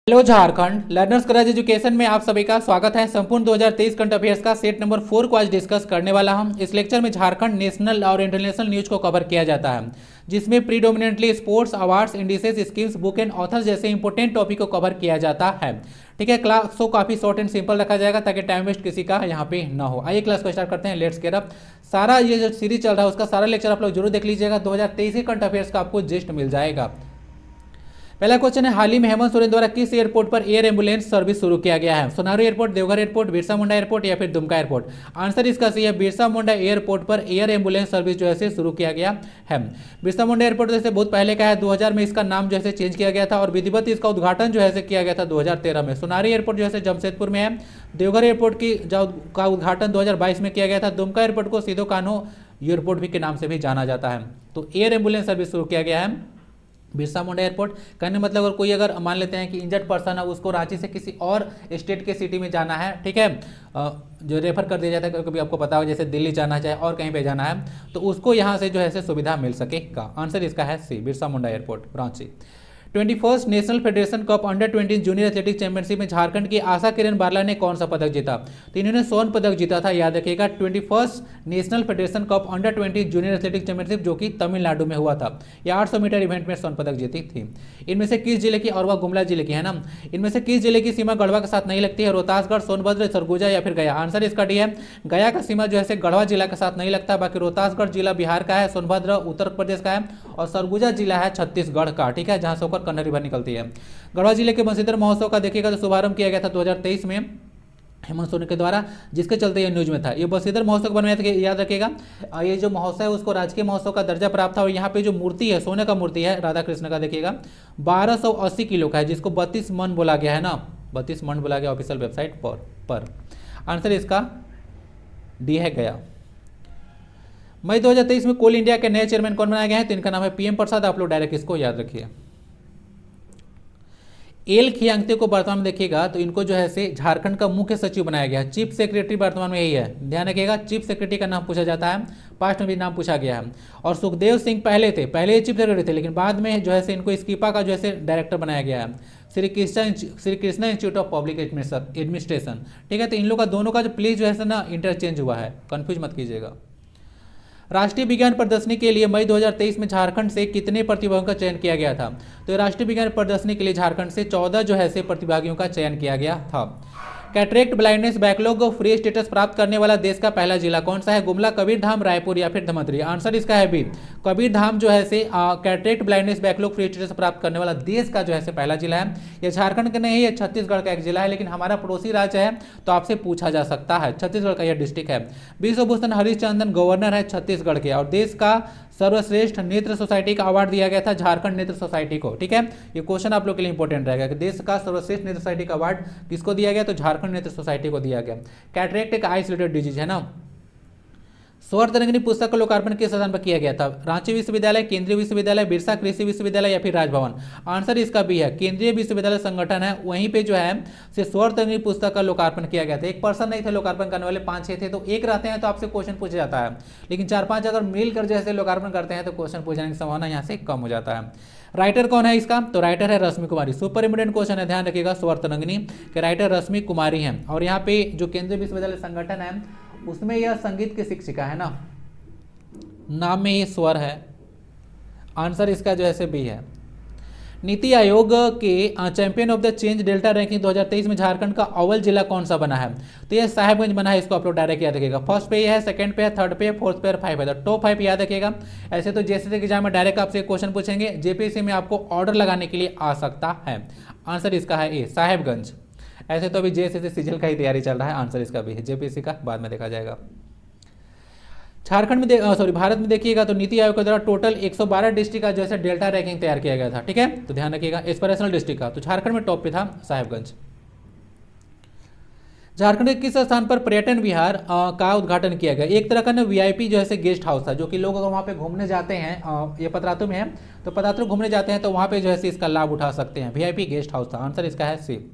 Hello Jharkhand learners करेज education में आप सभी का स्वागत है। संपूर्ण 2023 करंट अफेयर्स का सेट नंबर 4 को आज डिस्कस करने वाला हम। इस लेक्चर में झारखंड नेशनल और इंटरनेशनल न्यूज को कवर किया जाता है, जिसमें predominantly sports, awards, indices, schemes, book and authors जैसे इंपॉर्टेंट टॉपिक को कवर किया जाता है। ठीक है, क्लास को काफी शॉर्ट एंड सिंपल रखा जाएगा ताकि टाइम वेस्ट किसी का यहाँ पे ना हो। आइए क्लास को स्टार्ट करते हैं। Let's get up. सारा ये जो सीरीज चल रहा है उसका सारा लेक्चर आप लोग जरूर देख लीजिएगा। 2023 के करंट अफेयर्स का आपको जिस्ट मिल जाएगा। पहला क्वेश्चन है, हाल ही में हेमंत सोरेन द्वारा किस एयरपोर्ट पर एयर एम्बुलेंस सर्विस शुरू किया गया है? सोनारो airport, Deoghar airport, Birsa Munda airport या फिर दुमका एयरपोर्ट? आंसर इसका सही है, बिरसा मुंडा एयरपोर्ट पर एयर एम्बुलेंस सर्विस जो है शुरू किया गया है। बिरसा मुंडा एयरपोर्ट जैसे बहुत पहले का है, 2000 में इसका नाम जो है चेंज किया गया था और विधिवत इसका उद्घाटन जो है किया गया था 2013 में। सोनारो एयरपोर्ट जो है जमशेदपुर में है। देवघर एयरपोर्ट की का उद्घाटन 2022 में किया गया था। दुमका एयरपोर्ट को सीधो कान्हो एयरपोर्ट भी के नाम से भी जाना जाता है। तो एयर एम्बुलेंस सर्विस शुरू किया गया है बिरसा मुंडा एयरपोर्ट। कहने मतलब अगर कोई अगर मान लेते हैं कि इंजर्ड पर्सन है, उसको रांची से किसी और स्टेट के सिटी में जाना है, ठीक है, जो रेफर कर दिया जाता है, कभी आपको पता होगा जैसे दिल्ली जाना चाहे और कहीं पे जाना है तो उसको यहाँ से जो है सुविधा मिल सकेगा। आंसर इसका है C, Birsa Munda airport Ranchi. 21st national federation cup under 20 junior athletics championship में झारखंड की आशा किरण बारला ने कौन सा पदक जीता? तो इन्होंने स्वर्ण पदक जीता था, याद रखिएगा। 21st national federation cup under 20 junior athletics championship जो कि तमिलनाडु में हुआ था। यह 800 मीटर इवेंट में स्वर्ण पदक जीती थी। इनमें से किस जिले की, और वह गुमला जिले की है ना, इनमें से किस जिले की सीमा गढ़वा के साथ नहीं लगती है? रोहतासगढ़, सोनभद्र, सरगुजा या फिर गया? आंसर इसका डी है, गया का सीमा जो है गढ़वा जिला के साथ नहीं लगता। बाकी रोहतासगढ़ जिला बिहार का है, सोनभद्र उत्तर प्रदेश का है और सरगुजा जिला है छत्तीसगढ़ का, ठीक है, जहां से होकर कन्नड़ रिवर निकलती है। गढ़वा जिले के बंशीधर महोत्सव का देखिएगा तो शुभारंभ किया गया था 2023 में हेमंत सोरेन के द्वारा, जिसके चलते ये न्यूज में था। ये बंशीधर महोत्सव बनवाया था, याद रखिएगा। ये जो महोत्सव है उसको राजकीय महोत्सव का दर्जा प्राप्त था और यहाँ पे जो मूर्ति है सोने का मूर्ति है राधा कृष्ण का, देखिएगा 1280 किलो का है, जिसको 32 मन बोला गया है ना, 32 मन बोला गया ऑफिशियल वेबसाइट पर। आंसर इसका डी है, गया। मई 2023 में कोल इंडिया के नए चेयरमैन कौन बनाया गया है? तो इनका नाम है पीएम प्रसाद। आप लोग डायरेक्ट इसको याद रखिए। एल खियांगते को वर्तमान में देखिएगा तो इनको जो है झारखंड का मुख्य सचिव बनाया गया है। चीफ सेक्रेटरी वर्तमान में यही है, ध्यान रखिएगा। चीफ सेक्रेटरी का नाम पूछा जाता है, पास्ट में भी नाम पूछा गया है। और सुखदेव सिंह पहले चीफ सेक्रेटरी थे, लेकिन बाद में जो है इनको स्कीपा का जो है डायरेक्टर बनाया गया है, Shri Krishna institute of public administration, ठीक है। तो इन लोग का दोनों का जो प्लेस जो है ना इंटरचेंज हुआ है, कंफ्यूज मत कीजिएगा। राष्ट्रीय विज्ञान प्रदर्शनी के लिए मई 2023 में झारखंड से कितने प्रतिभागियों का चयन किया गया था? तो राष्ट्रीय विज्ञान प्रदर्शनी के लिए झारखंड से 14 जो है प्रतिभागियों का चयन किया गया था। Cataract blindness backlog free status प्राप्त करने वाला देश का पहला जिला कौन सा है? गुमला, कबीरधाम, रायपुर या फिर धमतरी? आंसर इसका है बी, कबीरधाम जो है cataract blindness backlog free status प्राप्त करने वाला देश का जो है पहला जिला है। यह झारखंड का नहीं है, छत्तीसगढ़ का एक जिला है, लेकिन हमारा पड़ोसी राज्य है तो आपसे पूछा जा सकता है। छत्तीसगढ़ का यह डिस्ट्रिक्ट है। विश्वभूषण हरिश्चंदन गवर्नर है छत्तीसगढ़ के। और देश का सर्वश्रेष्ठ नेत्र सोसाइटी का अवार्ड दिया गया था झारखंड नेत्र सोसाइटी को, ठीक है। ये क्वेश्चन आप लोग के लिए इंपॉर्टेंट रहेगा कि देश का सर्वश्रेष्ठ नेत्र सोसाइटी का अवार्ड किसको दिया गया? तो झारखंड नेत्र सोसाइटी को दिया गया। कैटरेक्ट एक आइस रिलेटेड डिजीज है ना। स्वर्ण तरंगिनी पुस्तक का लोकार्पण किस स्थान पर किया गया था? रांची विश्वविद्यालय, केंद्रीय विश्वविद्यालय, बिरसा कृषि विश्वविद्यालय या फिर राजभवन? आंसर इसका भी है, केंद्रीय विश्वविद्यालय संगठन है, वहीं पे जो है स्वर्ण तरंगिनी पुस्तक का लोकार्पण किया गया था। एक पर्सन नहीं थे लोकार्पण करने वाले, 5-6 थे, तो एक रहते हैं तो आपसे क्वेश्चन पूछा जाता है, लेकिन 4-5 अगर मिलकर जैसे लोकार्पण करते हैं तो क्वेश्चन पूछने की संभावना यहाँ से कम हो जाता है। राइटर कौन है इसका? तो राइटर है रश्मि कुमारी। सुपर इम्पोर्टेंट क्वेश्चन है, ध्यान रखिएगा। स्वर्ण तरंगिनी के राइटर रश्मि कुमारी हैं और यहाँ पे जो केंद्रीय विश्वविद्यालय संगठन है उसमें यह संगीत की शिक्षिका है ना, नाम में ही स्वर है। आंसर इसका जो है बी है। नीति आयोग के champion of the change delta ranking 2023 में झारखंड का अव्वल जिला कौन सा बना है? तो ये साहेबगंज बना है, इसको आप लोग डायरेक्ट याद रखिएगा। फर्स्ट पे है, सेकंड पे है, थर्ड पे है, फोर्थ पे है, 5 है, तो टॉप 5 याद रखिएगा। ऐसे तो जेएसएससी एग्जाम में डायरेक्ट आपसे क्वेश्चन पूछेंगे, जेपीएससी में आपको ऑर्डर लगाने के लिए आ सकता है। आंसर इसका है ए, साहेबगंज। ऐसे तो अभी जेएसएससी सीजीएल का ही तैयारी चल रहा है, आंसर इसका भी है। जेपीएससी का बाद में देखा जाएगा। झारखंड में भारत में देखिएगा तो नीति आयोग के द्वारा टोटल 112 डिस्ट्रिक्ट का जैसे डेल्टा रैंकिंग तैयार किया गया था, ठीक है। तो ध्यान रखिएगा एस्पिरेशनल डिस्ट्रिक्ट का, तो झारखंड में टॉप पे था साहेबगंज। झारखंड के किस स्थान पर पर्यटन विहार का उद्घाटन किया गया? एक तरह का ना वीआईपी जो है गेस्ट हाउस था, जो कि लोग अगर वहाँ पे घूमने जाते हैं, ये पतरातू में है, तो पतरातू घूमने जाते हैं तो वहाँ पे जो है इसका लाभ उठा सकते हैं। वीआईपी गेस्ट हाउस था, आंसर इसका है सी।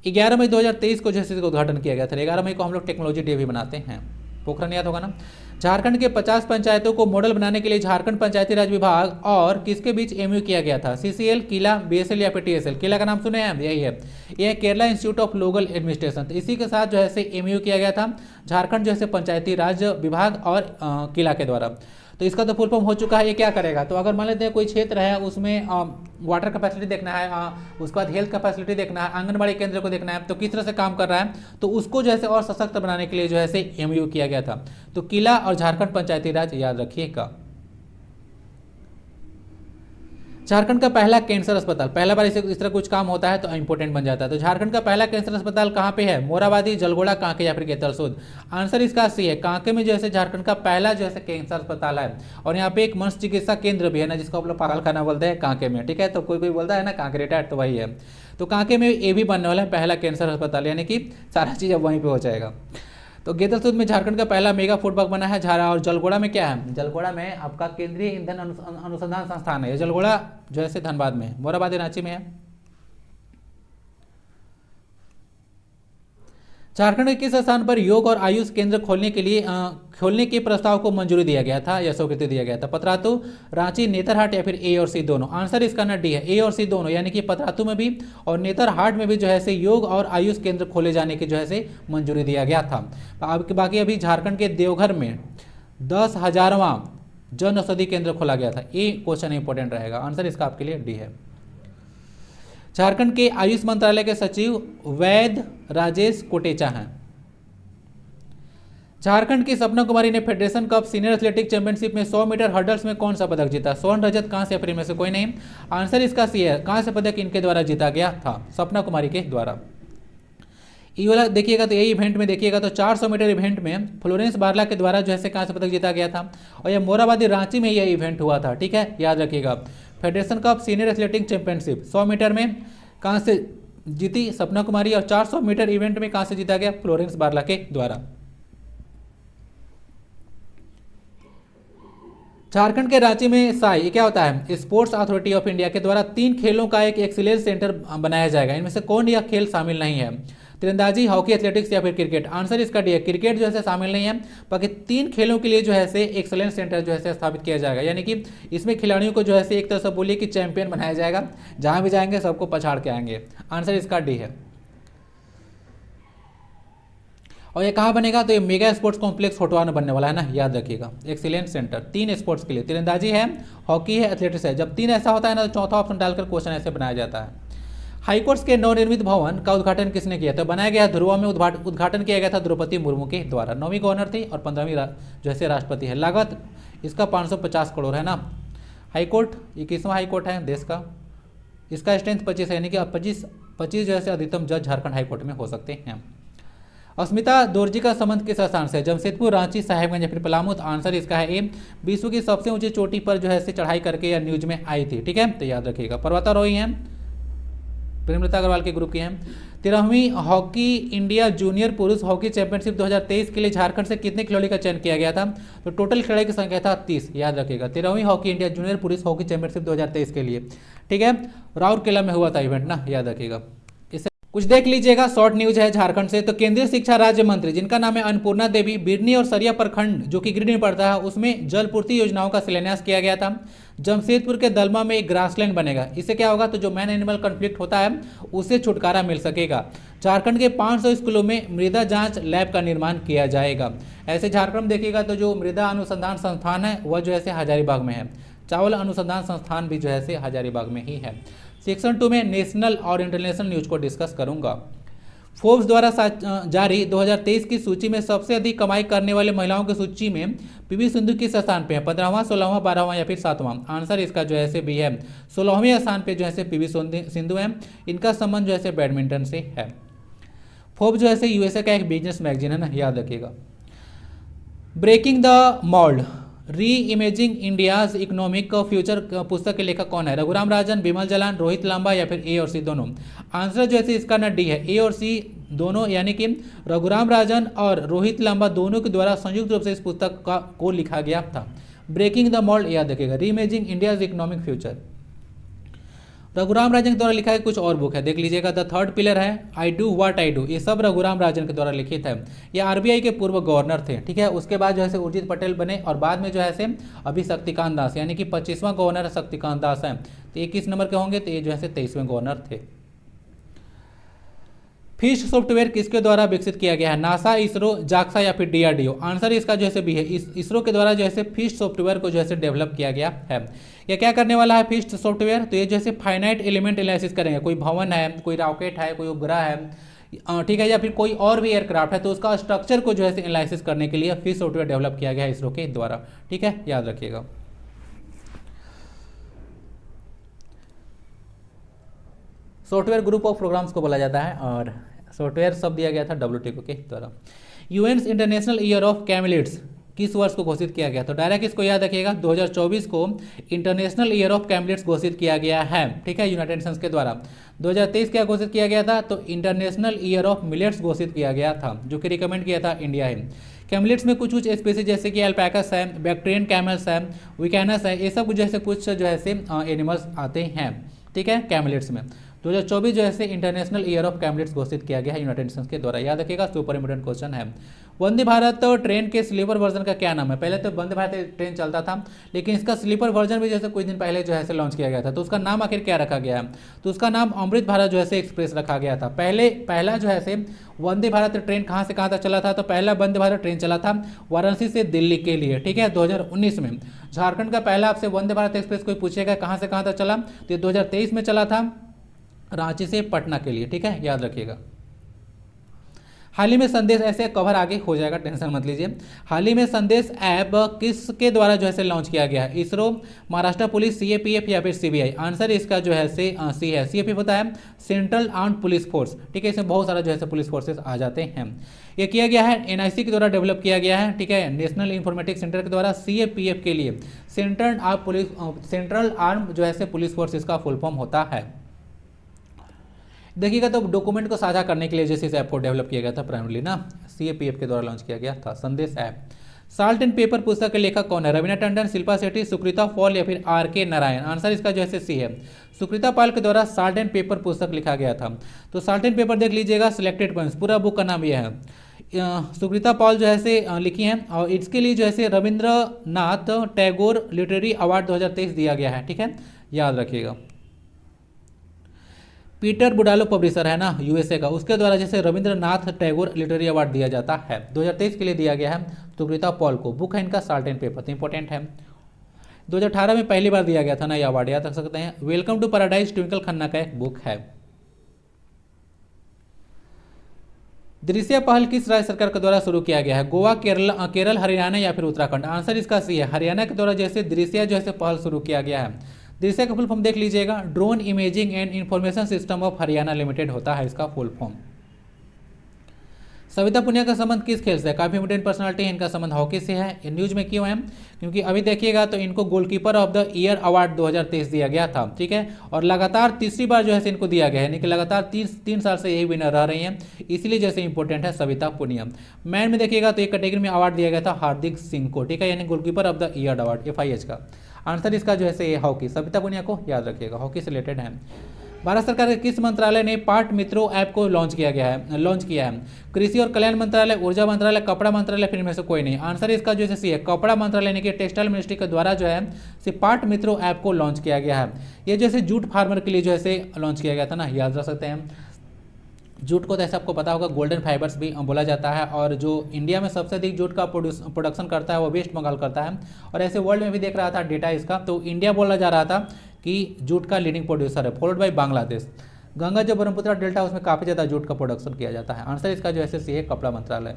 11 मई 2023 को जो है इसका उद्घाटन किया गया था। 11 मई को हम लोग टेक्नोलॉजी डे भी मनाते हैं, पोखरन याद होगा ना। झारखंड के 50 पंचायतों को मॉडल बनाने के लिए झारखंड पंचायती राज विभाग और किसके बीच एमयू किया गया था? सीसीएल, किला, बीएसएल या फिर टीएसएल? किला का नाम सुने हैं? यही है, यह Kerala institute of local administration. तो इसी के साथ जो है से एमयू किया गया था झारखंड जो है पंचायती राज विभाग और किला के द्वारा। तो इसका तो फुल फॉर्म हो चुका है। ये क्या करेगा? तो अगर मान लेते हैं कोई क्षेत्र है उसमें वाटर का फैसिलिटी देखना है, उसके बाद हेल्थ का फैसिलिटी देखना है, आंगनबाड़ी केंद्र को देखना है, तो किस तरह से काम कर रहा है, तो उसको जो है और सशक्त बनाने के लिए जो है एमयू किया गया था। तो किला और झारखंड पंचायती राज याद रखिएगा। झारखंड का पहला कैंसर अस्पताल, पहला बार इस तरह कुछ काम होता है तो इंपॉर्टेंट बन जाता है। तो झारखंड का पहला कैंसर अस्पताल कहाँ पे है? मोराबादी, जलगोड़ा, कांके या फिर गेतलसूद? आंसर इसका सी है, कांके में जो है झारखंड का पहला जो है कैंसर अस्पताल है। और यहाँ पे एक मनस चिकित्सा केंद्र भी है ना, जिसको आप लोग पागल खाना बोलते हैं, कांके में। ठीक है, तो कोई कोई बोलता है ना कांके रिटायर्ड, तो वही है। तो कांके में ये भी बनने वाला है पहला कैंसर अस्पताल, यानी कि सारा चीज़ अब वहीं पर हो जाएगा। तो गेतलसूद में झारखंड का पहला मेगा फूड पार्क बना है। और जलगोड़ा में क्या है? जलगोड़ा में आपका केंद्रीय ईंधन अनुसंधान संस्थान है। जलगोड़ा जो है धनबाद में, मोराबादी रांची में है। झारखंड के किस स्थान पर योग और आयुष केंद्र खोलने के प्रस्ताव को मंजूरी दिया गया था या स्वीकृति दिया गया था? पतरातू, रांची, नेतरहाट या फिर ए और सी दोनों? आंसर इसका ना डी है, ए और सी दोनों, यानी कि पतरातू में भी और नेतरहाट में भी जो है योग और आयुष केंद्र खोले जाने की जो है मंजूरी दिया गया था। बाकी अभी झारखंड के देवघर में 10,000वां जन औषधि केंद्र खोला गया था। ये क्वेश्चन इंपॉर्टेंट रहेगा, आंसर इसका आपके लिए डी है। झारखंड के आयुष मंत्रालय के सचिव वैद्य राजेश कोटेचा हैं। झारखंड की सपना कुमारी ने federation cup senior athletic championship में 100 मीटर हर्डल्स में कौन सा पदक जीता? स्वर्ण, रजत, कांस्य या फिर इनमें से कोई नहीं? आंसर इसका सी है, कांस्य पदक इनके द्वारा जीता गया था, सपना कुमारी के द्वारा। ये वाला देखिएगा तो यही इवेंट में देखिएगा तो 400 मीटर इवेंट में फ्लोरेंस बारला के द्वारा जो है कांस्य पदक जीता गया था। और यह मोराबादी रांची में यह इवेंट हुआ था। ठीक है, याद रखिएगा। Federation cup senior athletic championship 100 metre में कांस्य जीती सपना कुमारी और 400 मीटर इवेंट में कांस्य जीता गया फ्लोरेंस बारला के द्वारा। झारखंड के रांची में साई क्या होता है? स्पोर्ट्स अथॉरिटी ऑफ इंडिया के द्वारा 3 खेलों का एक एक्सीलेंस सेंटर बनाया जाएगा। इनमें से कौन यह खेल शामिल नहीं है? तीरंदाजी, हॉकी, एथलेटिक्स या फिर क्रिकेट? आंसर इसका डी है, क्रिकेट जो है शामिल नहीं है। बाकी 3 खेलों के लिए जो है एक्सेलेंस सेंटर जो है स्थापित किया जाएगा, यानी कि इसमें खिलाड़ियों को जो है एक तरह से बोलिए कि चैंपियन बनाया जाएगा, जहां भी जाएंगे सबको पछाड़ के आएंगे। आंसर इसका डी है। और ये कहाँ बनेगा? तो ये मेगा स्पोर्ट्स कॉम्प्लेक्स होटवा में बनने वाला है ना, याद रखिएगा। एक्सीलेंस सेंटर 3 स्पोर्ट्स के लिए, तीरंदाजी है, हॉकी है, एथलेटिक्स है। जब 3 ऐसा होता है ना तो चौथा ऑप्शन डालकर क्वेश्चन ऐसे बनाया जाता है। हाईकोर्ट के नवनिर्मित भवन का उद्घाटन किसने किया था? बनाया गया ध्रुवा में उद्घाटन किया गया था द्रौपदी मुर्मू के द्वारा। 9वीं गवर्नर थी और 15वीं जो है राष्ट्रपति है। लागत इसका 550 करोड़ है ना। हाईकोर्ट 21वां हाईकोर्ट है देश का। इसका स्ट्रेंथ 25 है, यानी कि 25 जो है अधिकतम जज झारखंड हाईकोर्ट में हो सकते हैं। अस्मिता दोरजी का संबंध किस स्थान से? जमशेदपुर, रांची, साहेबगंज या फिर पलामू? आंसर इसका है ए, विश्व की सबसे ऊंची चोटी पर जो है चढ़ाई करके या न्यूज में आई थी। ठीक है, तो याद रखिएगा। पर्वतारोही हैं, प्रेमलता अग्रवाल के ग्रुप की हैं। 13वीं हॉकी इंडिया जूनियर पुरुष हॉकी चैंपियनशिप 2023 के लिए झारखंड से कितने खिलाड़ी का चयन किया गया था? तो टोटल खिलाड़ी की संख्या था 30, याद रखिएगा। 13वीं हॉकी इंडिया जूनियर पुरुष हॉकी चैंपियनशिप 2023 के लिए। ठीक है, राउरकेला में हुआ था इवेंट ना, याद रखिएगा। कुछ देख लीजिएगा, शॉर्ट न्यूज है झारखंड से। तो केंद्रीय शिक्षा राज्य मंत्री जिनका नाम है अन्नपूर्णा देवी, बिरनी और सरिया प्रखंड जो कि गिरिडीह में पड़ता है उसमें जल पूर्ति योजनाओं का शिलान्यास किया गया था। जमशेदपुर के दलमा में एक ग्रासलैंड बनेगा। इससे क्या होगा? तो जो मैन एनिमल कॉन्फ्लिक्ट होता है उससे छुटकारा मिल सकेगा। झारखंड के 500 स्कूलों में मृदा जांच लैब का निर्माण किया जाएगा। ऐसे झारखंड में देखिएगा तो जो मृदा अनुसंधान संस्थान है वह जो है हजारीबाग में है। चावल अनुसंधान संस्थान भी जो है हजारीबाग में ही है। सेक्शन 2 में नेशनल और इंटरनेशनल न्यूज को डिस्कस करूंगा। फोर्ब्स द्वारा जारी 2023 की सूची में सबसे अधिक कमाई करने वाले महिलाओं की सूची में पीवी सिंधु किस स्थान पे है? 15वां, 16वां, 12वां या फिर 7वां? आंसर इसका जो है बी है, 16वें स्थान पे जो है पीवी सिंधु है। इनका संबंध जो है बैडमिंटन से है। फोर्ब्स जो है यूएसए का एक बिजनेस मैगजीन है ना, याद रखिएगा। ब्रेकिंग द मोल्ड री इमेजिंग इंडियाज इकोनॉमिक फ्यूचर पुस्तक के लेखक कौन है? रघुराम राजन, बिमल जलान, रोहित लांबा या फिर ए और सी दोनों? आंसर जो है इसका ना डी है, ए और सी दोनों, यानी कि रघुराम राजन और रोहित लांबा दोनों के द्वारा संयुक्त रूप से इस पुस्तक को लिखा गया था। ब्रेकिंग द मोल्ड याद रखिएगा, reimagining India's economic future. Raghuram Rajan के द्वारा लिखा है कुछ और बुक है, देख लीजिएगा। द थर्ड पिलर है, I do what I do, ये सब रघुराम राजन के द्वारा लिखित है। ये आरबीआई के पूर्व गवर्नर थे, ठीक है। उसके बाद जो है उर्जित पटेल बने और बाद में जो है अभी शक्तिकांत दास, यानी कि 25वां गवर्नर शक्तिकांत दास है। तो ये किस नंबर के होंगे, तो ये जो है 23वें गवर्नर थे। फिस्ट सॉफ्टवेयर किसके द्वारा विकसित किया गया है, नासा, इसरो, जाक्सा या फिर डीआरडीओ। आंसर इसका जो है बी है, इसरो के द्वारा जो है फिस्ट सॉफ्टवेयर को जो है डेवलप किया गया है। यह क्या करने वाला है फिस्ट सॉफ्टवेयर, तो ये जो है फाइनाइट एलिमेंट एनालिसिस करेंगे। कोई भवन है, कोई रॉकेट है, कोई उपग्रह है, ठीक है, या फिर कोई और भी एयरक्राफ्ट है, तो उसका स्ट्रक्चर को जो है एनालिसिस करने के लिए फिस्ट सॉफ्टवेयर डेवलप किया गया है इसरो के द्वारा, ठीक है, याद रखिएगा। सॉफ्टवेयर ग्रुप ऑफ प्रोग्राम्स को बोला जाता है और सॉफ्टवेयर सब दिया गया था WTO के द्वारा। यूएन्स इंटरनेशनल ईयर ऑफ कैमलिड्स किस वर्ष को घोषित किया गया, तो डायरेक्ट इसको याद रखिएगा, 2024 को इंटरनेशनल ईयर ऑफ कैमलिड्स घोषित किया गया है, ठीक है, यूनाइटेड नेशंस के द्वारा। 2023 क्या घोषित किया गया था, तो इंटरनेशनल ईयर ऑफ मिलेट्स घोषित किया गया था, जो कि रिकमेंड किया था इंडिया है। कैमलिड्स में कुछ कुछ स्पीसीज जैसे कि एल्पैकस है, बैक्ट्रियन कैमल्स है, विकैनस है, ये सब जैसे कुछ जो है एनिमल्स आते हैं, ठीक है, कैमलिड्स में। 2024 जो है इंटरनेशनल ईयर ऑफ कैमलिड्स घोषित किया गया है यूनाइटेड नेशंस के द्वारा, याद रखिएगा, सुपर इंपोर्टेंट क्वेश्चन है। वंदे भारत ट्रेन के स्लीपर वर्जन का क्या नाम है, पहले तो वंदे भारत ट्रेन चलता था, लेकिन इसका स्लीपर वर्जन भी जैसे कुछ दिन पहले जो है लॉन्च किया गया था, तो उसका नाम आखिर क्या रखा गया है, तो उसका नाम अमृत भारत जो है एक्सप्रेस रखा गया था। पहला जो है वंदे भारत ट्रेन कहाँ से कहाँ तक चला था, तो पहला वंदे भारत ट्रेन चला था वाराणसी से दिल्ली के लिए, ठीक है, 2019 में। झारखंड का पहला आपसे वंदे भारत एक्सप्रेस कोई पूछेगा कहाँ से कहाँ तक चला, तो ये 2023 में चला था रांची से पटना के लिए, ठीक है, याद रखिएगा। हाल ही में संदेश, ऐसे कवर आगे हो जाएगा, टेंशन मत लीजिए। हाल ही में संदेश ऐप किसके द्वारा जो है लॉन्च किया गया है, इसरो, महाराष्ट्र पुलिस, सीएपीएफ या फिर सीबीआई। आंसर इसका जो है सी है, सीएपीएफ होता है सेंट्रल आर्म्ड पुलिस फोर्स, ठीक है, इसमें बहुत सारा जो है पुलिस फोर्सेस आ जाते हैं। ये किया गया है एनआईसी के द्वारा डेवलप किया गया है, ठीक है, नेशनल इंफॉर्मेटिक्स सेंटर के द्वारा। सीएपीएफ के लिए सेंट्रल आर्म जो है पुलिस फोर्स इसका फुल फॉर्म होता है। देखिएगा तो डॉक्यूमेंट को साझा करने के लिए जैसे इस ऐप को डेवलप किया गया था प्राइमरली ना, सीएपीएफ के द्वारा लॉन्च किया गया था संदेश ऐप। साल्ट एंड पेपर पुस्तक के लेखक कौन है, रवीना टंडन, शिल्पा शेट्टी, सुकृता पॉल या फिर आर.के. नारायण। आंसर इसका जो है सी है, सुकृता पॉल के द्वारा साल्ट एंड पेपर पुस्तक लिखा गया था। तो साल्ट एंड पेपर देख लीजिएगा, सिलेक्टेड पॉइंट्स, पूरा बुक का नाम यह है। सुकृता पॉल जो है लिखी हैं और इसके लिए जो है रविंद्रनाथ टैगोर लिटरेरी अवार्ड 2023 दिया गया है, ठीक है, याद रखिएगा। पीटर बुडालो पब्लिशर है ना यूएसए का, उसके द्वारा जैसे रविंद्रनाथ टैगोर लिटरेरी अवार्ड दिया जाता है, 2023 के लिए दिया गया है सुकृता पॉल को। बुक है इनका साल्ट एंड पेपर, तो इंपॉर्टेंट है। 2018 में पहली बार दिया गया था ना ये अवार्ड, याद रख सकते हैं। Welcome to paradise Twinkle Khanna का एक बुक है। दृश्य पहल किस राज्य सरकार के द्वारा शुरू किया गया है, गोवा, केरल, हरियाणा या फिर उत्तराखंड। आंसर इसका सी है, हरियाणा के द्वारा जैसे दृश्य जो है पहल शुरू किया गया है। दृश्य का फुल फॉर्म देख लीजिएगा, drone imaging and information system of Haryana limited होता है इसका फुल फॉर्म। सविता पुनिया का संबंध किस खेल से है, काफी इंपोर्टेंट पर्सनालिटी है, इनका संबंध हॉकी से है। ये न्यूज में क्यों है, क्योंकि अभी देखिएगा तो इनको goalkeeper of the year award 2023 दिया गया था, ठीक है, और लगातार तीसरी बार जो है इनको दिया गया है, यानी कि लगातार 3 साल से यही विनर रह रही हैं, इसलिए जैसे इंपॉर्टेंट है सविता पुनिया। मैन में देखिएगा तो एक कैटेगरी में अवार्ड दिया गया था हार्दिक सिंह को, ठीक है, यानी goalkeeper of the year award FIH का। आंसर इसका जो है ये हॉकी, सविता पुनिया को याद रखिएगा, हॉकी से रिलेटेड है। भारत सरकार के किस मंत्रालय ने पाट मित्रों ऐप को लॉन्च किया है, कृषि और कल्याण मंत्रालय, ऊर्जा मंत्रालय, कपड़ा मंत्रालय, फिर इनमें से कोई नहीं। आंसर इसका जो है सी है, कपड़ा मंत्रालय यानी कि टेक्सटाइल मिनिस्ट्री के द्वारा जो है पाट मित्रों ऐप को लॉन्च किया गया है। ये जैसे जूट फार्मर के लिए जो है लॉन्च किया गया था ना, याद रख सकते हैं। जूट को तो ऐसा आपको पता होगा गोल्डन फाइबर्स भी बोला जाता है, और जो इंडिया में सबसे अधिक जूट का प्रोडक्शन करता है वो वेस्ट बंगाल करता है, और ऐसे वर्ल्ड में भी देख रहा था डेटा इसका, तो इंडिया बोला जा रहा था कि जूट का लीडिंग प्रोड्यूसर है, फॉलोड बाय बांग्लादेश। गंगा जो ब्रह्मपुत्र डेल्टा उसमें काफ़ी ज़्यादा जूट का प्रोडक्शन किया जाता है। आंसर इसका जो है सी है, कपड़ा मंत्रालय।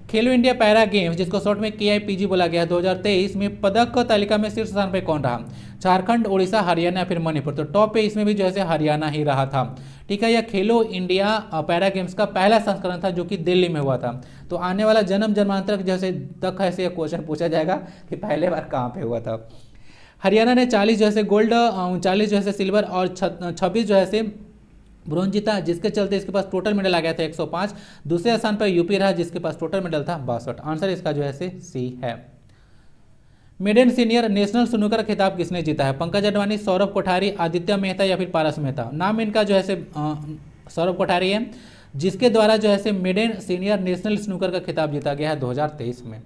खेलो इंडिया पैरा गेम्स, जिसको शॉर्ट में KIPG बोला गया है, 2023 में पदक तालिका में शीर्ष स्थान पर कौन रहा, झारखंड, उड़ीसा, हरियाणा फिर मणिपुर। तो टॉप पे इसमें भी जो है हरियाणा ही रहा था, ठीक है। यह खेलो इंडिया पैरा गेम्स का पहला संस्करण था जो कि दिल्ली में हुआ था। तो आने वाला जन्मांतर जैसे तक ऐसे क्वेश्चन पूछा जाएगा कि पहले बार कहाँ पे हुआ था। हरियाणा ने 40 जो है गोल्ड, 39 जो है सिल्वर और 26 जो है ब्रोंज जीता, जिसके चलते इसके पास टोटल मेडल आ गया था 105। दूसरे स्थान पर यूपी रहा जिसके पास टोटल मेडल था 62। आंसर इसका जो है सी है। मेडन सीनियर नेशनल स्नूकर खिताब किसने जीता है? पंकज अडवाणी, सौरभ कोठारी, आदित्य मेहता या फिर पारस मेहता। नाम इनका जो है से सौरभ कोठारी है, जिसके द्वारा जो है से मेडन सीनियर नेशनल स्नूकर का खिताब जीता गया है 2023 में।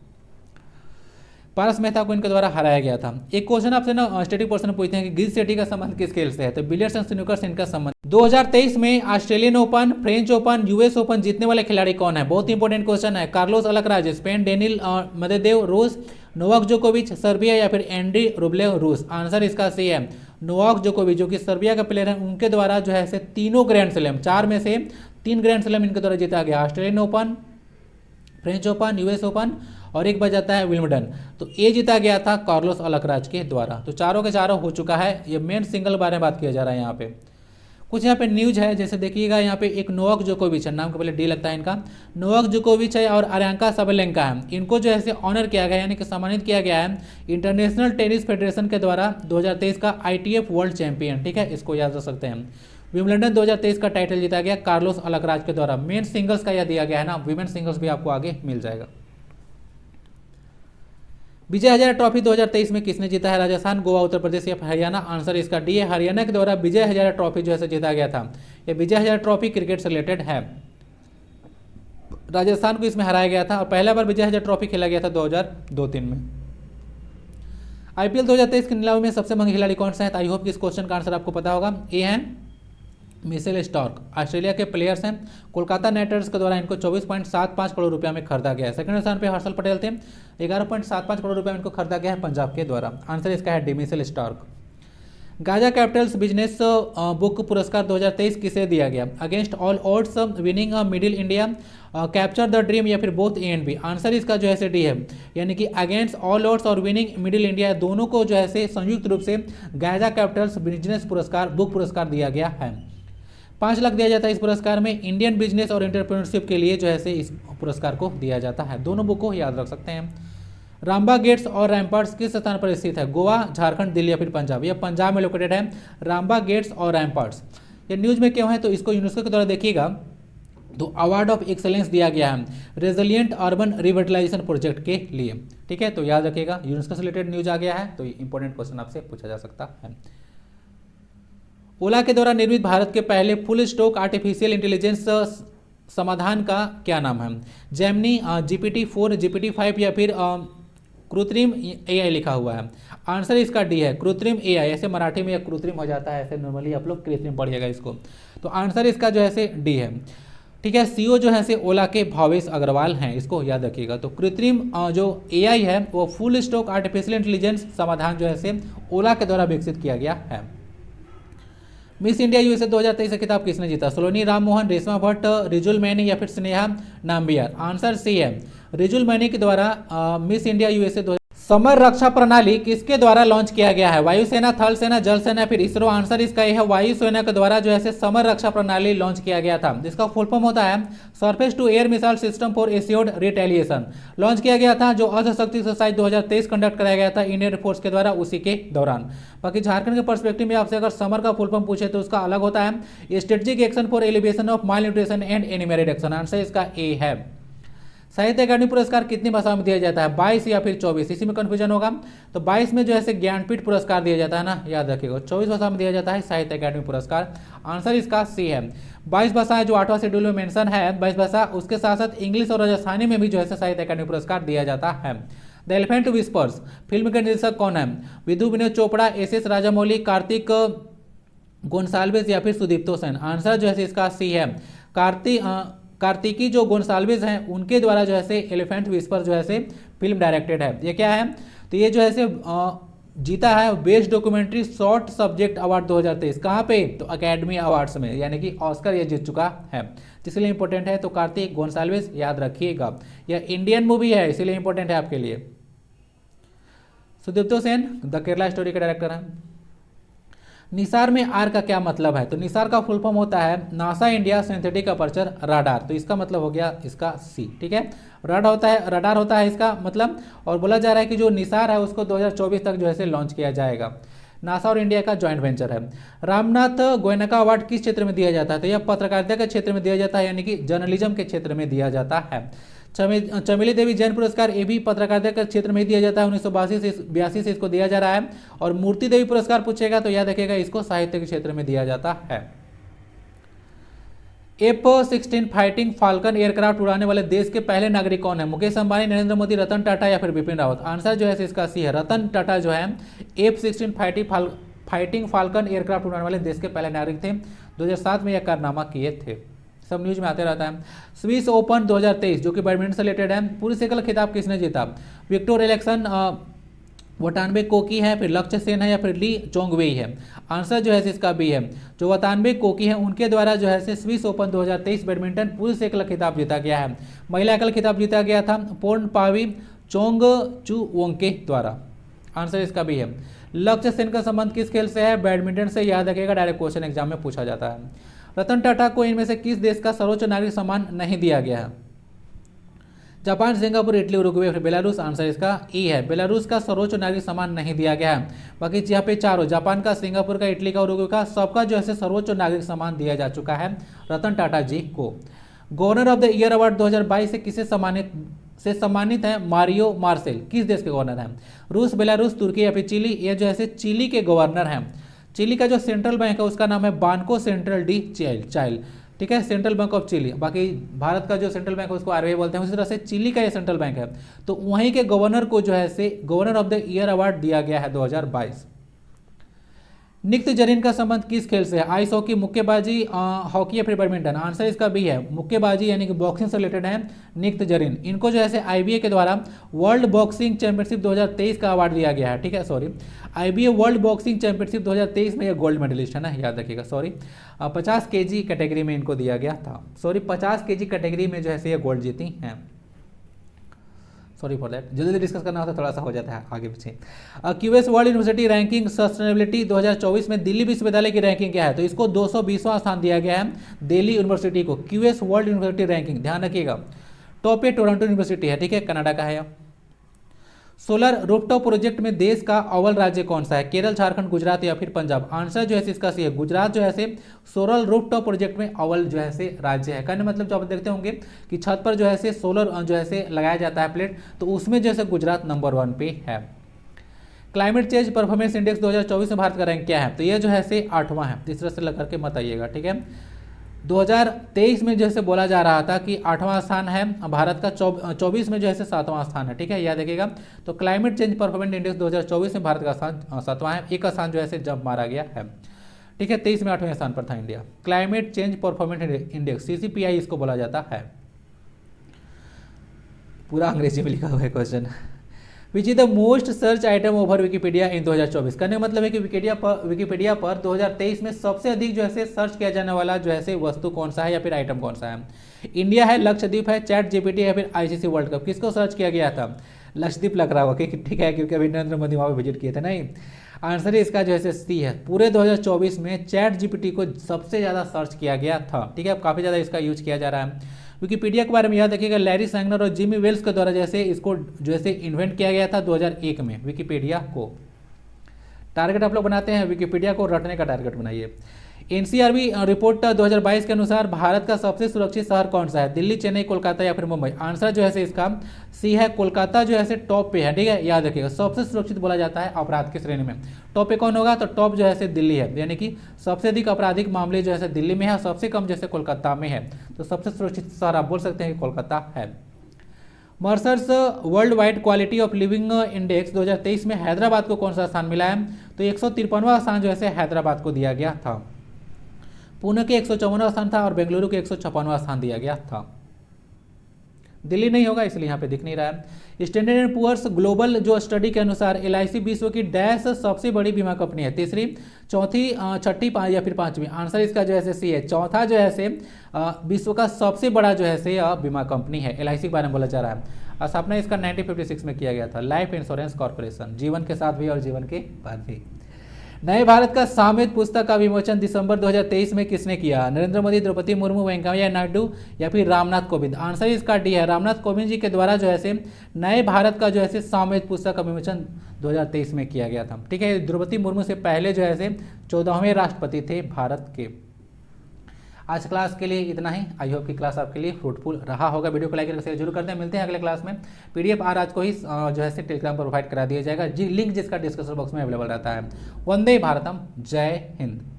पारस मेहता को इनके द्वारा हराया गया था। एक क्वेश्चन आपसे ना स्टैटिक पोर्शन में पूछते हैं कि गिल सेठी का संबंध किस खेल से है? तो बिलियर्ड्स एंड स्नूकर से इनका संबंध। 2023 में Australian open, French open, US open जीतने वाले खिलाड़ी कौन है? बहुत इंपॉर्टेंट क्वेश्चन है। Carlos Alcaraz Spain, Daniil Medvedev रूस, नोवाक जोकोविच सर्बिया या फिर एंड्री रुब्लेव रूस। आंसर इसका सी है नोवाक जोकोविच, जो कि सर्बिया का प्लेयर है। उनके द्वारा जो है तीनों ग्रैंड स्लैम, 4 में से 3 ग्रैंड स्लैम इनके द्वारा जीता गया। Australian open, French open, US open और एक बजाता है विल्मडन। तो ये जीता गया था कार्लोस अल्कराज के द्वारा। तो चारों के चारों हो चुका है। ये मेन सिंगल बारे में बात किया जा रहा है। यहाँ पे कुछ यहाँ पे न्यूज है, जैसे देखिएगा यहाँ पे एक नोवाक जोकोविच है, नाम के पहले डी लगता है इनका, नोवाक जोकोविच है और अरियांका सबलेंका है। इनको जो है ऑनर किया गया, यानी कि सम्मानित किया गया है इंटरनेशनल टेनिस फेडरेशन के द्वारा 2023 का ITF वर्ल्ड चैंपियन। ठीक है, इसको याद रख सकते हैं। विंबलडन 2023 का टाइटल जीता गया कार्लोस अल्कराज के द्वारा। मेन सिंगल्स का यह दिया गया है ना, विमेन सिंगल्स भी आपको आगे मिल जाएगा। विजय हजारे ट्रॉफी 2023 में किसने जीता है? राजस्थान, गोवा, उत्तर प्रदेश या हरियाणा। आंसर इसका डी है, हरियाणा के द्वारा विजय हजारे ट्रॉफी जो है जीता गया था। यह विजय हजारे ट्रॉफी क्रिकेट से रिलेटेड है। राजस्थान को इसमें हराया गया था और पहला बार विजय हजारे ट्रॉफी खेला गया था 2002-03 में। IPL 2023 के नीलामी में सबसे महंगे खिलाड़ी कौन सा है? आई होप कि इस क्वेश्चन का आंसर आपको पता होगा। ये है मिशेल स्टार्क, ऑस्ट्रेलिया के प्लेयर्स हैं। कोलकाता नाइट राइडर्स के द्वारा इनको 24.75 करोड़ रुपया में खरीदा गया है। सेकंड स्थान पे हर्षल पटेल थे, 11.75 करोड़ रुपया में इनको खरीदा गया है पंजाब के द्वारा। आंसर इसका है D, Mitchell Starc. Gaja capitals business book पुरस्कार 2023 किसे दिया गया? Against all odds, winning middle India, capture the dream या फिर both A and B. Answer इसका जो है डी है, यानी कि अगेंस्ट ऑल ऑड्स और विनिंग मिडिल इंडिया दोनों को जो है संयुक्त रूप से गाजा कैपिटल्स बिजनेस पुरस्कार बुक पुरस्कार दिया गया है। 5 लाख दिया जाता है इस पुरस्कार में। इंडियन बिजनेस और एंटरप्रेन्योरशिप के लिए जो है इस पुरस्कार को दिया जाता है। दोनों बुक को याद रख सकते हैं। रामबाग गेट्स और रैम्पार्ट्स किस स्थान पर स्थित है? गोवा, झारखंड, दिल्ली या फिर पंजाब। यह पंजाब में लोकेटेड है, रामबाग गेट्स और रैम्पार्ट्स। ये न्यूज में क्यों है? तो इसको यूनेस्को के द्वारा देखिएगा तो अवार्ड ऑफ एक्सेलेंस दिया गया है रेजिलिएंट अर्बन रिविटलाइजेशन प्रोजेक्ट के लिए। ठीक है, तो याद रखिएगा, यूनेस्को से रिलेटेड न्यूज आ गया है, तो इंपॉर्टेंट क्वेश्चन आपसे पूछा जा सकता है। ओला के द्वारा निर्मित भारत के पहले फुल स्टॉक आर्टिफिशियल इंटेलिजेंस समाधान का क्या नाम है? जेमिनी, GPT-4, GPT-5 या फिर कृत्रिम AI लिखा हुआ है। आंसर इसका डी है, कृत्रिम AI। ऐसे मराठी में यह कृत्रिम हो जाता है, ऐसे नॉर्मली आप लोग कृत्रिम पढ़िएगा इसको। तो आंसर इसका जो है डी है। ठीक है, CEO जो है ओला के भावेश अग्रवाल हैं, इसको याद रखिएगा। तो कृत्रिम जो AI है वो फुल स्टॉक आर्टिफिशियल इंटेलिजेंस समाधान जो है ओला के द्वारा विकसित किया गया है। मिस इंडिया USA 2023 का खिताब किसने जीता? सलोनी राममोहन, रेशमा भट्ट, रिजुल मैनी या फिर स्नेहा नाम्बियार। आंसर सी है, रिजुल मैनी के द्वारा मिस इंडिया USA समर रक्षा प्रणाली किसके द्वारा लॉन्च किया गया है? वायुसेना, थल सेना, जल सेना फिर इसरो। आंसर इसका यह है, वायुसेना के द्वारा जो है समर रक्षा प्रणाली लॉन्च किया गया था, जिसका फुल फॉर्म होता है surface to air missile system for assured retaliation. Launch किया गया था, जो अर्ध शक्ति एक्सरसाइज 2023 कंडक्ट कराया गया था इंडियन एयरफोर्स के द्वारा उसी के दौरान। बाकी झारखंड के पर्सपेक्टिव में आपसे अगर समर का फुल फॉर्म पूछे तो उसका अलग होता है strategic action for elevation of mall nutrition and anaemia reduction. Answer इसका ए है। साहित्य अकादमी पुरस्कार कितनी भाषाओं में दिया जाता है? 22 या फिर 24? इसी में कंफ्यूजन होगा। तो 22 में जो है ज्ञानपीठ पुरस्कार दिया जाता है ना, याद रखिएगा। 24 भाषा में दिया जाता है साहित्य अकादमी पुरस्कार। आंसर इसका सी है। 22 भाषाएं जो 8वां शेड्यूल में मेंशन है, 22 भाषा, उसके साथ साथ इंग्लिश और राजस्थानी में भी जो है साहित्य अकादमी पुरस्कार दिया जाता है। द एलिफेंट विस्पर्स फिल्म के निर्देशक कौन है? विधु विनोद चोपड़ा, SS राजामौली, कार्तिक गोन्साल्विस या फिर सुदीप्तो सेन। आंसर जो है इसका सी है। कार्तिकी जो गोन्साल्विस हैं उनके द्वारा जो है एलिफेंट विस्पर जो है फिल्म डायरेक्टेड है। ये क्या है? तो ये जो है जीता है best documentary short subject award 2023। कहाँ पे? तो अकेडमी अवार्ड्स में, यानी कि ऑस्कर ये जीत चुका है, इसलिए इंपॉर्टेंट है। तो कार्तिक गोन्साल्विस याद रखिएगा। यह इंडियन मूवी है, इसीलिए इंपॉर्टेंट है आपके लिए। सुदीप्तो सेन द केरला स्टोरी के डायरेक्टर हैं। निसार में आर का क्या मतलब है? तो निसार का फुल फॉर्म होता है NASA India synthetic aperture radar. तो इसका मतलब हो गया इसका सी। ठीक है, रडार होता है इसका मतलब। और बोला जा रहा है कि जो निसार है उसको 2024 तक जो है लॉन्च किया जाएगा। नासा और इंडिया का जॉइंट वेंचर है। रामनाथ गोयनका अवार्ड किस क्षेत्र में दिया जाता है? तो यह पत्रकारिता के क्षेत्र में दिया जाता है, यानी कि जर्नलिज्म के क्षेत्र में दिया जाता है। चमेली देवी जैन पुरस्कार ये भी पत्रकारिता के क्षेत्र में ही दिया जाता है, 1982 से इसको दिया जा रहा है। और मूर्ति देवी पुरस्कार पूछेगा तो याद रखिएगा इसको साहित्य के क्षेत्र में दिया जाता है। F-16 फाइटिंग फाल्कन एयरक्राफ्ट उड़ाने वाले देश के पहले नागरिक कौन है? मुकेश अंबानी, नरेंद्र मोदी, रतन टाटा या फिर बिपिन रावत? आंसर जो है इसका सी है, रतन टाटा जो है F-16 फाइटिंग फाल्कन एयरक्राफ्ट उड़ाने वाले देश के पहले नागरिक थे। 2007 में यह कारनामा किए थे। सब न्यूज में आते रहता है। स्विस ओपन 2023 जो कि बैडमिंटन से रिलेटेड है, पुरुष एकल खिताब किसने जीता? विक्टर एलेक्सन, वटानबे कोकी है, फिर लक्ष्य सेन है या फिर ली चोंगवेई है? आंसर जो है इसका बी है, जो वटानबे कोकी है उनके द्वारा जो है स्विस ओपन 2023 बैडमिंटन पुरुष एकल खिताब जीता गया है। महिला एकल खिताब जीता गया था पोर्न पावी चोंग चू वोंग के द्वारा। आंसर इसका भी है। लक्ष्य सेन का संबंध किस खेल से है? बैडमिंटन से। याद रखिएगा, डायरेक्ट क्वेश्चन एग्जाम में पूछा जाता है। रतन टाटा को इनमें से किस देश का सर्वोच्च नागरिक सम्मान नहीं दिया गया है? जापान, सिंगापुर, इटली, उरुग्वे फिर बेलारूस? आंसर इसका ई है, बेलारूस का सर्वोच्च नागरिक सम्मान नहीं दिया गया है। बाकी यहाँ पे चारों, जापान का, सिंगापुर का, इटली का, उरुग्वे का, सबका जो है सर्वोच्च नागरिक सम्मान दिया जा चुका है रतन टाटा जी को। Governor of the year award 2022 से किसे सम्मानित है? मारियो मार्सेल किस देश के गवर्नर हैं? रूस, बेलारूस, तुर्की या फिर चिली? ये जो है चिली के गवर्नर हैं। चिली का जो सेंट्रल बैंक है उसका नाम है बानको सेंट्रल डी चाइल, ठीक है, सेंट्रल बैंक ऑफ चिली। बाकी भारत का जो सेंट्रल बैंक है उसको आरबीआई बोलते हैं, उसी तरह से चिली का ये सेंट्रल बैंक है। तो वहीं के गवर्नर को जो है governor of the year award दिया गया है 2022। निक्त जरीन का संबंध किस खेल से है? आइस हॉकी, मुक्केबाजी, हॉकी या फिर बैडमिंटन? आंसर इसका भी है, मुक्केबाजी यानी कि बॉक्सिंग से रिलेटेड है निक्त जरीन। इनको जो है आईबीए के द्वारा वर्ल्ड बॉक्सिंग चैंपियनशिप 2023 का अवार्ड दिया गया है, ठीक है, sorry, IBA world boxing championship 2023 में ये गोल्ड मेडलिस्ट है ना, याद रखिएगा, सॉरी, 50 केजी कैटेगरी में इनको दिया गया था, सॉरी 50 केजी कैटेगरी में जो है ये गोल्ड जीती हैं। सॉरी फॉर दैट, जल्दी डिस्कस करना होता थोड़ा सा हो जाता है आगे पीछे। QS world university ranking sustainability 2024 में दिल्ली विश्वविद्यालय की रैंकिंग क्या है? तो इसको 220वां स्थान दिया गया है दिल्ली यूनिवर्सिटी को। क्यूएस वर्ल्ड यूनिवर्सिटी रैंकिंग, ध्यान रखिएगा। टॉप पे टोरंटो यूनिवर्सिटी है, ठीक है, कनाडा का है। सोलर रूफटॉप प्रोजेक्ट में देश का अव्वल राज्य कौन सा है? केरल, झारखंड, गुजरात या फिर पंजाब? आंसर जो है इसका सी है, गुजरात जो है सोलर रूफटॉप प्रोजेक्ट में अव्वल जो है राज्य है। कहने मतलब जो आप देखते होंगे कि छत पर जो है सोलर जो है लगाया जाता है प्लेट, तो उसमें जो है गुजरात नंबर 1 पे है। क्लाइमेट चेंज परफॉर्मेंस इंडेक्स 2024 में भारत का रैंक क्या है? तो ये जो है 8वां है, तीसरे से लग करके मत आइएगा, ठीक है। 2023 में जैसे बोला जा रहा था कि 8वां स्थान है भारत का, 24 में जो है 7वां स्थान है, ठीक है, याद रखिएगा। तो क्लाइमेट चेंज परफॉर्मेंस इंडेक्स 2024 में भारत का स्थान 7वां है, एक स्थान जो है जंप मारा गया है, ठीक है। 23 में 8वें स्थान पर था India. Climate change performance index CCPI इसको बोला जाता है। पूरा अंग्रेजी में लिखा हुआ है question. Which is the most search item over Wikipedia in 2024? कहने का मतलब है कि विकीपीडिया पर 2023 में सबसे अधिक जो है सर्च किया जाने वाला जो है वस्तु कौन सा है या फिर आइटम कौन सा है? इंडिया है, लक्षद्वीप है, चैट जीपीटी या फिर ICC वर्ल्ड कप? किसको सर्च किया गया था? लक्षद्वीप लग रहा होगा, ठीक है, क्योंकि अभी नरेंद्र मोदी वहाँ पर विजिट किए थे। नहीं, आंसर इसका जो है सी है। पूरे 2024 में चैट जीपीटी को सबसे ज़्यादा सर्च किया गया था, ठीक है, काफ़ी ज़्यादा इसका यूज किया जा रहा है। विकीपीडिया के बारे में याद रखिएगा, लैरी सैंगनर और जिमी वेल्स के द्वारा जैसे इसको जो है इन्वेंट किया गया था 2001 में विकीपीडिया को। टारगेट आप लोग बनाते हैं, विकीपीडिया को रटने का टारगेट बनाइए। एनसीआरबी रिपोर्ट 2022 के अनुसार भारत का सबसे सुरक्षित शहर कौन सा है? दिल्ली, चेन्नई, कोलकाता या फिर मुंबई? आंसर जो है इसका सी है, कोलकाता जो है टॉप पे है, ठीक है, याद रखिएगा। सबसे सुरक्षित बोला जाता है अपराध की श्रेणी में, टॉप पे कौन होगा? तो टॉप जो है दिल्ली है, यानी कि सबसे अधिक आपराधिक मामले जो है दिल्ली में है, सबसे कम जैसे कोलकाता में है। तो सबसे सुरक्षित शहर आप बोल सकते हैं कि कोलकाता है। Mercer's world wide quality of living index 2023 में हैदराबाद को कौन सा स्थान मिला है? तो 153वां स्थान जो है हैदराबाद को दिया गया था। पुणे के 154वां स्थान था और बेंगलुरु के 156वां स्थान दिया गया था। दिल्ली नहीं होगा इसलिए यहाँ पे दिख नहीं रहा है। स्टैंडर्ड एंड पुअर्स ग्लोबल जो स्टडी के अनुसार LIC विश्व की डैश सबसे बड़ी बीमा कंपनी है? तीसरी, चौथी, छठी या फिर पांचवी? आंसर इसका जो है सी है, चौथा जो है विश्व का सबसे बड़ा जो है बीमा कंपनी है। LIC के बारे में बोला जा रहा है। स्थापना इसका 1956 में किया गया था, लाइफ इंश्योरेंस कॉर्पोरेशन, जीवन के साथ भी और जीवन के बाद भी। नए भारत का सामयिक पुस्तक का विमोचन दिसंबर 2023 में किसने किया? नरेंद्र मोदी, द्रौपदी मुर्मू, वेंकैया नायडू या फिर रामनाथ कोविंद? आंसर इसका डी है, रामनाथ कोविंद जी के द्वारा जो है नए भारत का जो है सामयिक पुस्तक का विमोचन 2023 में किया गया था, ठीक है। द्रौपदी मुर्मू से पहले जो है 14वें राष्ट्रपति थे भारत के। आज क्लास के लिए इतना ही। आई होप कि क्लास आपके लिए फ्रूटफुल रहा होगा। वीडियो को लाइक करके शेयर जरूर करते हैं। मिलते हैं अगले क्लास में। PDF आज को ही जो है टेलीग्राम पर प्रोवाइड करा दिया जाएगा जी, लिंक जिसका डिस्क्रिप्शन बॉक्स में अवेलेबल रहता है। वंदे भारतम, जय हिंद।